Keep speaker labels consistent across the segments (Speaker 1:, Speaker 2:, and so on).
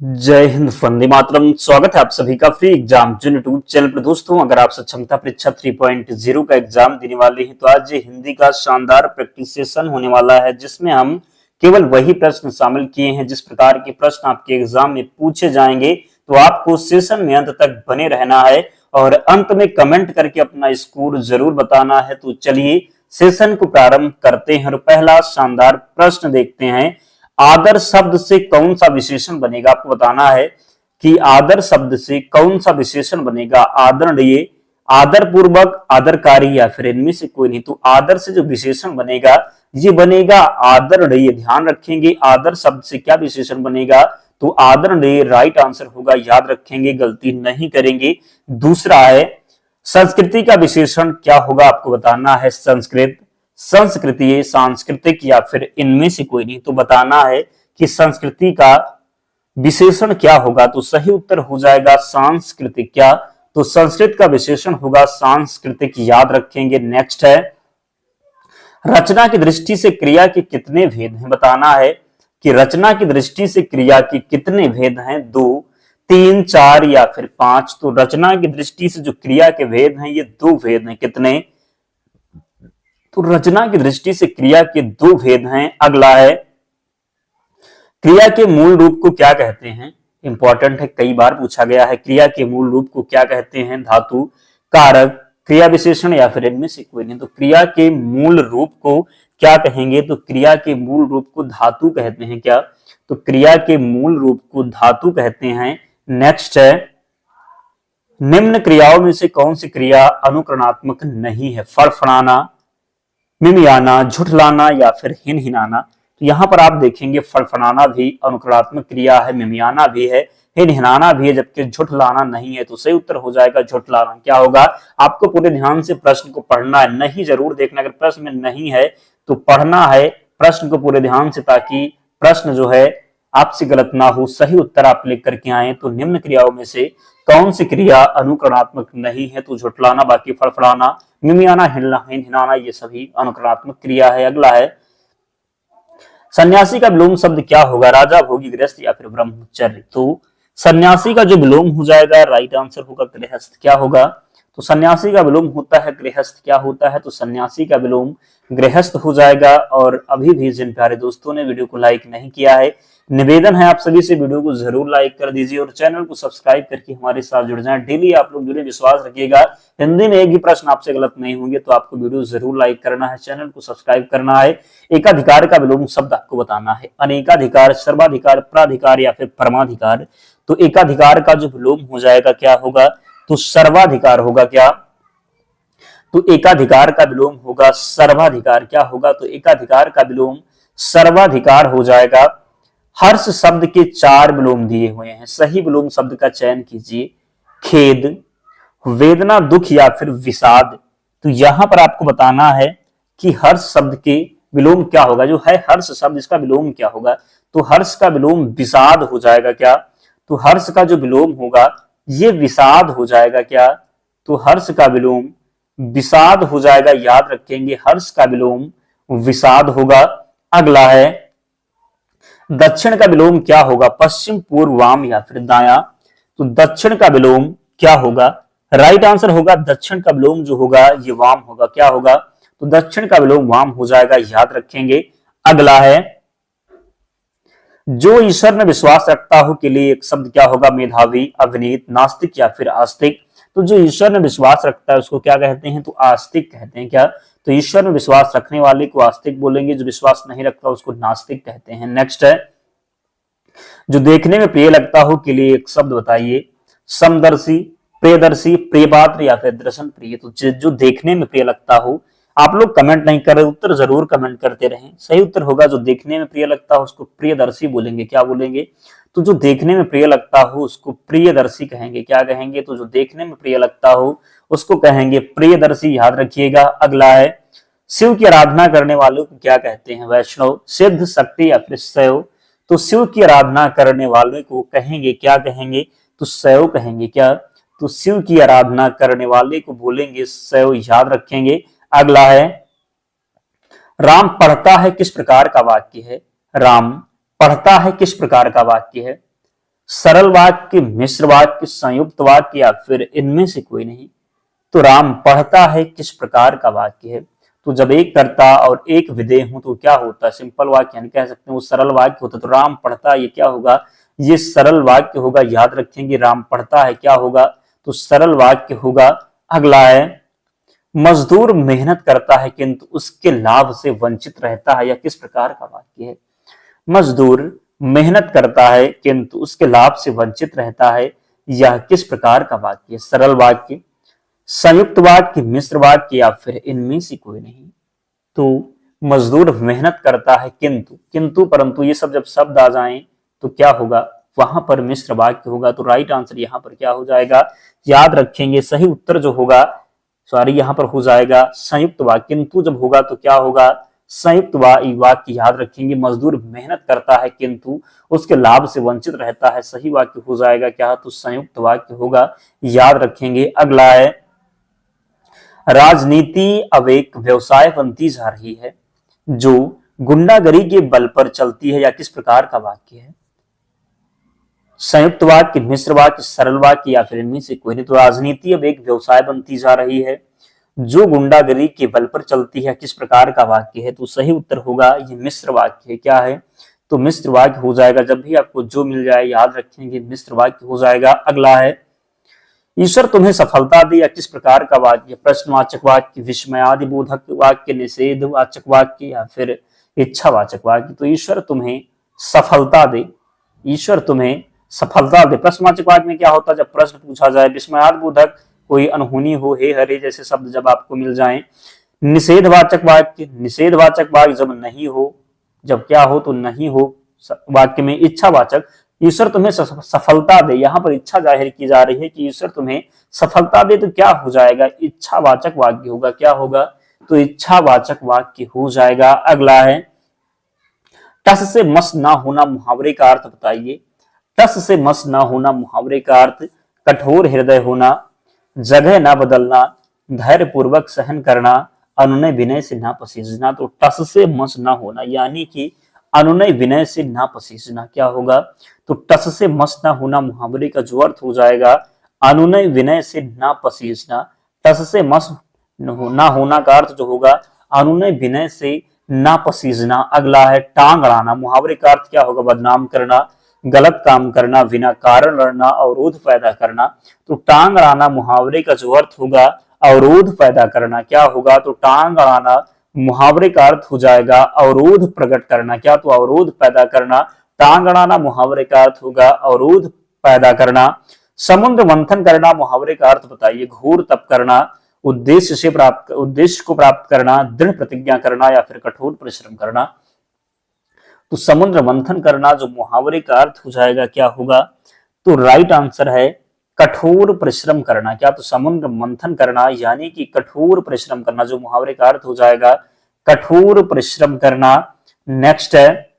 Speaker 1: जय हिंद, वंदे मातरम। स्वागत है आप सभी का फ्री एग्जाम जो यूट्यूब चैनल पर। दोस्तों, अगर आप सक्षमता परीक्षा 3.0 का एग्जाम देने वाले हैं तो आज ये हिंदी का शानदार प्रैक्टिस सेशन होने वाला है, जिसमें हम केवल वही प्रश्न शामिल किए हैं जिस प्रकार के प्रश्न आपके एग्जाम में पूछे जाएंगे। तो आपको सेशन में अंत तक बने रहना है और अंत में कमेंट करके अपना स्कोर जरूर बताना है। तो चलिए सेशन को प्रारंभ करते हैं और पहला शानदार प्रश्न देखते हैं। आदर शब्द से कौन सा विशेषण बनेगा? आपको बताना है कि आदर शब्द से कौन सा विशेषण बनेगा। आदरणीय, आदर पूर्वक, आदरकारी या फिर इनमें से कोई नहीं। तो आदर से जो विशेषण बनेगा ये बनेगा आदरणीय। ध्यान रखेंगे आदर शब्द से क्या विशेषण बनेगा, तो आदरणीय राइट आंसर होगा। याद रखेंगे, गलती नहीं करेंगे। दूसरा है संस्कृति का विशेषण क्या होगा, आपको बताना है संस्कृत, संस्कृति, सांस्कृतिक या फिर इनमें से कोई नहीं। तो बताना है कि संस्कृति का विशेषण क्या होगा, तो सही उत्तर हो जाएगा सांस्कृतिक। क्या? तो संस्कृत का विशेषण होगा सांस्कृतिक। याद रखेंगे। नेक्स्ट है रचना की दृष्टि से क्रिया के कितने भेद हैं? बताना है कि रचना की दृष्टि से क्रिया के कितने भेद हैं, 2, 3, 4 या फिर 5। तो रचना की दृष्टि से जो क्रिया के भेद हैं ये 2 भेद हैं। कितने? तो रचना की दृष्टि से क्रिया के 2 भेद हैं। अगला है क्रिया के मूल रूप को क्या कहते हैं? इंपॉर्टेंट है, कई बार पूछा गया है। क्रिया के मूल रूप को क्या कहते हैं? धातु, कारक, क्रिया विशेषण या फिर इनमें से कोई नहीं। तो क्रिया के मूल रूप को क्या कहेंगे? तो क्रिया के मूल रूप को धातु कहते हैं। क्या? तो क्रिया के मूल रूप को धातु कहते हैं। नेक्स्ट है निम्न क्रियाओं में से कौन सी क्रिया अनुकरणात्मक नहीं है? फड़फड़ाना, मिमियाना, झुठलाना या फिर हिनहिनाना। तो यहां पर आप देखेंगे फड़फड़ाना भी अनुकरणात्मक क्रिया है, मिमियाना भी है, हिनहिनाना भी है, जबकि झुठलाना नहीं है। तो सही उत्तर हो जाएगा झुठलाना। क्या होगा? आपको पूरे ध्यान से प्रश्न को पढ़ना है, नहीं जरूर देखना। अगर प्रश्न में नहीं है तो पढ़ना है प्रश्न को पूरे ध्यान से, ताकि प्रश्न जो है आपसे गलत ना हो, सही उत्तर आप लिख करके आए। तो निम्न क्रियाओं में से कौन सी क्रिया अनुकरणात्मक नहीं है? तो झुठलाना, बाकी फड़फड़ाना, मिमियाना, हिनहिनाना ये सभी अनुकरणात्मक क्रिया है। अगला है सन्यासी का विलोम शब्द क्या होगा? राजा, भोगी, गृहस्थ या फिर ब्रह्मचर्य। तो सन्यासी का जो विलोम हो जाएगा राइट आंसर होगा गृहस्थ। क्या होगा? तो सन्यासी का विलोम होता है गृहस्थ। क्या होता है? तो सन्यासी का विलोम गृहस्थ हो जाएगा। और अभी भी जिन प्यारे दोस्तों ने वीडियो को लाइक नहीं किया है, निवेदन है आप सभी से वीडियो को जरूर लाइक कर दीजिए और चैनल को सब्सक्राइब करके हमारे साथ जुड़ जाएं। डेली आप लोग जुड़े, विश्वास रखिएगा हिंदी में एक भी प्रश्न आपसे गलत नहीं होंगे। तो आपको वीडियो जरूर लाइक करना है, चैनल को सब्सक्राइब करना है। एकाधिकार का विलोम शब्द आपको बताना है। अनेकाधिकार, सर्वाधिकार, प्राधिकार या फिर परमाधिकार। तो एकाधिकार का जो विलोम हो जाएगा क्या होगा? तो सर्वाधिकार होगा। क्या? तो एकाधिकार का विलोम होगा सर्वाधिकार। क्या होगा? तो एकाधिकार का विलोम सर्वाधिकार हो जाएगा। हर्ष शब्द के 4 विलोम दिए हुए हैं, सही विलोम शब्द का चयन कीजिए। खेद, वेदना, दुख या फिर विषाद। तो यहां पर आपको बताना है कि हर्ष शब्द के विलोम क्या होगा। जो है हर्ष शब्द, इसका विलोम क्या होगा? तो हर्ष का विलोम विषाद हो जाएगा। क्या? तो हर्ष का जो विलोम होगा ये विषाद हो जाएगा। क्या? तो हर्ष का विलोम विषाद हो जाएगा। याद रखेंगे हर्ष का विलोम विषाद होगा। अगला है दक्षिण का विलोम क्या होगा? पश्चिम, पूर्व, वाम या फिर दाया। तो दक्षिण का विलोम क्या होगा? राइट आंसर होगा दक्षिण का विलोम जो होगा ये वाम होगा। क्या होगा? तो दक्षिण का विलोम वाम हो जाएगा। याद रखेंगे। अगला है जो ईश्वर में विश्वास रखता हो के लिए एक शब्द क्या होगा? मेधावी, अविनीत, नास्तिक या फिर आस्तिक। तो जो ईश्वर में विश्वास रखता है उसको क्या कहते हैं? तो आस्तिक कहते हैं। क्या? तो ईश्वर में विश्वास रखने वाले को आस्तिक बोलेंगे, जो विश्वास नहीं रखता उसको नास्तिक कहते हैं। नेक्स्ट है जो देखने में प्रिय लगता हो के लिए एक शब्द बताइए। समदर्शी, प्रियदर्शी, प्रियपात्र या फिर दर्शन प्रिय। तो जो देखने में प्रिय लगता हो, आप लोग कमेंट नहीं कर रहे, उत्तर जरूर कमेंट करते रहें। सही उत्तर होगा जो देखने में प्रिय लगता हो उसको प्रियदर्शी बोलेंगे। क्या बोलेंगे? तो जो देखने में प्रिय लगता हो उसको प्रियदर्शी कहेंगे। क्या कहेंगे? तो जो देखने में प्रिय लगता हो उसको कहेंगे प्रियदर्शी। याद रखिएगा। अगला है शिव की आराधना करने वालों को क्या कहते हैं? वैष्णव, सिद्ध, शक्ति या फिर शैव। तो शिव की आराधना करने वालों को कहेंगे, क्या कहेंगे? तो शैव कहेंगे। क्या? तो शिव की आराधना करने वाले को बोलेंगे शैव। याद रखेंगे। अगला है राम पढ़ता है किस प्रकार का वाक्य है? राम पढ़ता है किस प्रकार का वाक्य है? सरल वाक्य, मिश्र वाक्य, संयुक्त वाक्य या फिर इनमें से कोई नहीं। तो राम पढ़ता है किस प्रकार का वाक्य है? तो जब एक कर्ता और एक विधेय हो तो क्या होता है? सिंपल वाक्य यानी कह सकते हैं वो सरल वाक्य होता है। तो राम पढ़ता, ये क्या होगा? ये सरल वाक्य होगा। याद रखेंगे, राम पढ़ता है क्या होगा? तो सरल वाक्य होगा। अगला है, मजदूर मेहनत करता है किंतु उसके लाभ से वंचित रहता है, या किस प्रकार का वाक्य है? मजदूर मेहनत करता है किंतु उसके लाभ से वंचित रहता है, यह किस प्रकार का वाक्य है? सरल वाक्य, संयुक्त वाक्य, मिश्र वाक्य या फिर इनमें से कोई नहीं। तो मजदूर मेहनत करता है किंतु, किंतु परंतु ये सब जब शब्द आ जाएं तो क्या होगा? वहां पर मिश्र वाक्य होगा। तो राइट आंसर यहां पर क्या हो जाएगा? याद रखेंगे, सही उत्तर जो होगा, सॉरी, यहां पर हो जाएगा संयुक्त वाक्य। किंतु जब होगा तो क्या होगा? संयुक्त वाक्य। याद रखेंगे, मजदूर मेहनत करता है किंतु उसके लाभ से वंचित रहता है, सही वाक्य हो जाएगा क्या? तो संयुक्त वाक्य होगा। याद रखेंगे। अगला है, राजनीति अब एक व्यवसाय बनती जा रही है जो गुंडागरी के बल पर चलती है, या किस प्रकार का वाक्य है? संयुक्त वाक्य, मिश्र वाक्य, सरल वाक्य या फिर इनमें से कोई नहीं। तो राजनीति अब एक व्यवसाय बनती जा रही है जो गुंडागरी के बल पर चलती है, किस प्रकार का वाक्य है? तो सही उत्तर होगा ये मिश्र वाक्य है। क्या है? तो मिश्र वाक्य हो जाएगा। जब भी आपको जो मिल जाए याद रखेंगे मिश्र वाक्य हो जाएगा। अगला है, ईश्वर तुम्हें सफलता दे, या किस प्रकार का वाक्य? प्रश्नवाचक वाक्य, विस्मयादि बोधक वाक्य, निषेधवाचक वाक्य या फिर इच्छावाचक वाक्य? तो ईश्वर तुम्हें सफलता दे, ईश्वर तुम्हें सफलता दे। प्रश्नवाचक वाक्य में क्या होता है? जब प्रश्न पूछा जाए। विस्मयादि बोधक, कोई अनहोनी हो, हे हरे जैसे शब्द जब आपको मिल जाए। निषेधवाचक वाक्य, निषेधवाचक वाक्य जब नहीं हो, जब क्या हो? तो नहीं हो वाक्य में। इच्छावाचक, ईश्वर तुम्हें सफलता दे, यहां पर इच्छा जाहिर की जा रही है कि ईश्वर तुम्हें सफलता दे, तो क्या हो जाएगा? इच्छावाचक वाक्य होगा। क्या होगा? तो इच्छावाचक वाक्य हो जाएगा। अगला है, टस से मस ना होना, मुहावरे का अर्थ बताइए। टस से मस ना होना, मुहावरे का अर्थ कठोर हृदय होना, जगह ना बदलना, धैर्य पूर्वक सहन करना, अनुनय विनय से ना पसीजना। तो टस से मस ना होना यानी कि अनुनय विनय से ना पसीजना। क्या होगा? तो टस से मस ना होना मुहावरे का जो अर्थ हो जाएगा अनुनय विनय से ना पसीजना। टस से मस ना होना का अर्थ जो होगा अनुनय विनय से ना पसीजना। अगला है, टांग अड़ाना, मुहावरे का अर्थ क्या होगा? बदनाम करना, गलत काम करना, बिना कारण लड़ना, अवरोध पैदा करना। तो टांग अड़ाना मुहावरे का जो अर्थ होगा अवरोध पैदा करना। क्या होगा? तो टांग अड़ाना मुहावरे का अर्थ हो जाएगा अवरोध प्रकट करना। क्या? तो अवरोध पैदा करना। टांग अड़ाना मुहावरे का अर्थ होगा अवरोध पैदा करना। समुद्र मंथन करना, मुहावरे का अर्थ बताइए। घोर तप करना, उद्देश्य को प्राप्त करना, दृढ़ प्रतिज्ञा करना या फिर कठोर परिश्रम करना। तो समुद्र मंथन करना जो मुहावरे का अर्थ हो जाएगा क्या होगा? तो राइट आंसर है कठोर परिश्रम करना। क्या? तो समुद्र मंथन करना यानी कि कठोर परिश्रम करना, जो मुहावरे का अर्थ हो जाएगा कठोर परिश्रम करना। नेक्स्ट है,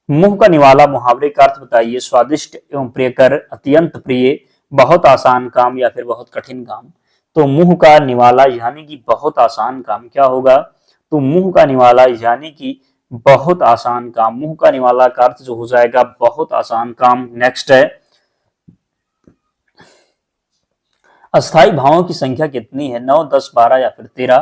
Speaker 1: मुंह का निवाला, मुहावरे का अर्थ बताइए। स्वादिष्ट एवं प्रियकर, अत्यंत प्रिय, बहुत आसान काम या फिर बहुत कठिन काम। तो मुंह का निवाला यानी कि बहुत आसान काम। क्या होगा? तो मुंह का निवाला यानी कि बहुत आसान काम। मुंह का निवाला का अर्थ जो हो जाएगा बहुत आसान काम। नेक्स्ट है, अस्थाई भावों की संख्या कितनी है? 9, 10, 12 या फिर 13।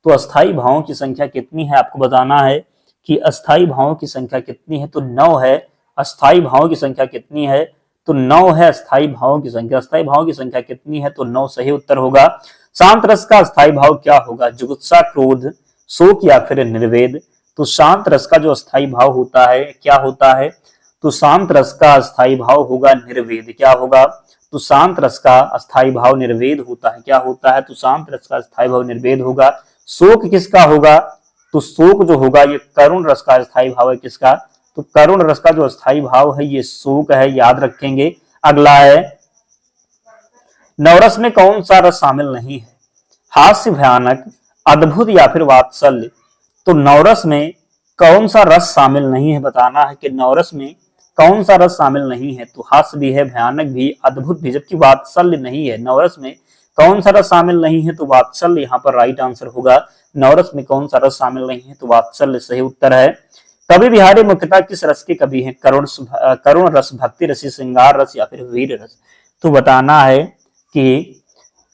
Speaker 1: तो अस्थाई भावों की संख्या कितनी है आपको बताना है कि अस्थाई भावों की संख्या कितनी है। तो 9 है। अस्थाई भावों की संख्या कितनी है? तो 9 है अस्थाई भावों की संख्या। अस्थाई भावों की संख्या कितनी है? तो 9 सही उत्तर होगा। शांत रस का अस्थाई भाव क्या होगा? जुगुप्सा, क्रोध, शोक या फिर निर्वेद। तो शांत रस का जो अस्थाई भाव होता है क्या होता है? तो शांत रस का अस्थाई भाव होगा निर्वेद। क्या होगा? तो शांत रस का अस्थाई भाव निर्वेद होता है। क्या होता है? तो शांत रस का अस्थाई भाव निर्वेद होगा। शोक किसका होगा? तो शोक जो होगा ये करुण रस का अस्थाई भाव है। किसका? तो करुण रस का जो अस्थाई भाव है ये शोक है। याद रखेंगे। अगला है, नवरस में कौन सा रस शामिल नहीं है? हास्य, भयानक, अद्भुत या फिर वात्सल्य। तो नवरस में कौन सा रस शामिल नहीं है बताना है कि नवरस में कौन सा रस शामिल नहीं है। तो हास्य भी है, भयानक भी, अद्भुत भी, जबकि वात्सल्य नहीं है। नवरस में कौन सा रस शामिल नहीं है? तो वात्सल्य यहाँ पर राइट आंसर होगा। नवरस में कौन सा रस शामिल नहीं है? तो वात्सल्य सही उत्तर है। कवि बिहारी मुख्यतः किस रस के कवि हैं? करुण रस, भक्ति रसी, श्रृंगार रस या फिर वीर रस? तो बताना है कि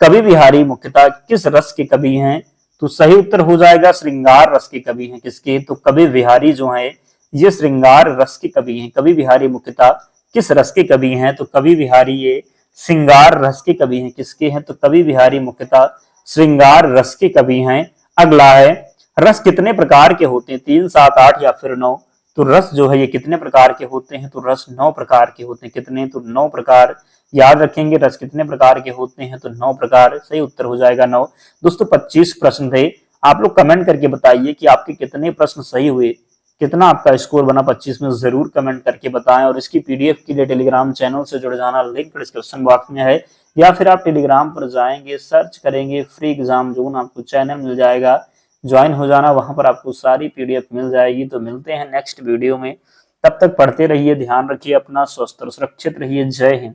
Speaker 1: कवि बिहारी मुख्यतः किस रस के कवि हैं? तो सही उत्तर हो जाएगा श्रृंगार रस के कवि हैं। किसके? तो कवि बिहारी जो है ये श्रृंगार रस के कवि हैं। कवि बिहारी मुख्यतः किस रस के कवि हैं? तो कवि बिहारी ये श्रृंगार रस के कवि हैं। किसके हैं? तो कवि बिहारी मुख्यतः श्रृंगार रस के कवि हैं। अगला है, रस कितने प्रकार के होते हैं? 3, 7, 8 या फिर 9? तो रस जो है ये कितने प्रकार के होते हैं? तो रस 9 प्रकार के होते हैं। कितने? तो 9 प्रकार। याद रखेंगे रस कितने प्रकार के होते हैं? तो 9 प्रकार। सही उत्तर हो जाएगा 9। दोस्तों 25 प्रश्न थे। आप लोग कमेंट करके बताइए कि आपके कितने प्रश्न सही हुए, कितना आपका स्कोर बना 25 में, जरूर कमेंट करके बताएं। और इसकी पीडीएफ के लिए टेलीग्राम चैनल से जुड़ जाना, लिंक डिस्क्रिप्शन बॉक्स में है, या फिर आप टेलीग्राम पर जाएंगे, सर्च करेंगे फ्री एग्जाम जोन, आपको चैनल मिल जाएगा, ज्वाइन हो जाना, वहां पर आपको सारी पीडीएफ मिल जाएगी। तो मिलते हैं नेक्स्ट वीडियो में, तब तक पढ़ते रहिए, ध्यान रखिए अपना, स्वस्थ और सुरक्षित रहिए। जय हिंद।